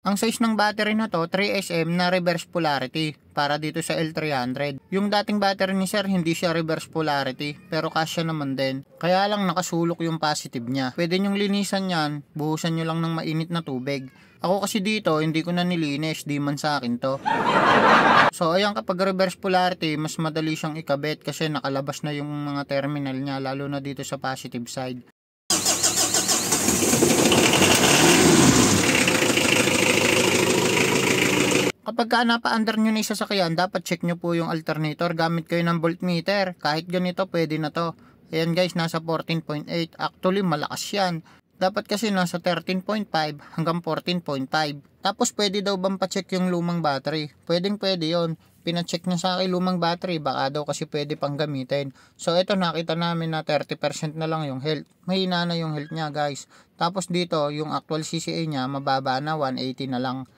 Ang size ng battery na to, 3SM na reverse polarity para dito sa L300. Yung dating battery ni sir, hindi siya reverse polarity, pero kasya naman din. Kaya lang nakasulok yung positive niya. Pwede nyong linisan yan, buhusan nyo lang ng mainit na tubig. Ako kasi dito, hindi ko na nilinis, di man sa akin to. So ayan, kapag reverse polarity, mas madali siyang ikabit kasi nakalabas na yung mga terminal niya, lalo na dito sa positive side. Kapag ka napa-under nyo na yung sasakyan, dapat check nyo po yung alternator. Gamit kayo ng voltmeter. Kahit ganito, pwede na to. Ayan guys, nasa 14.8. Actually, malakas yan. Dapat kasi nasa 13.5 hanggang 14.5. Tapos pwede daw bang pa-check yung lumang battery? Pwede yon. Pina-check niya sa akin lumang battery. Baka daw kasi pwede pang gamitin. So ito, nakita namin na 30% na lang yung health. Mahina na yung health niya guys. Tapos dito, yung actual CCA niya, mababa na, 180 na lang.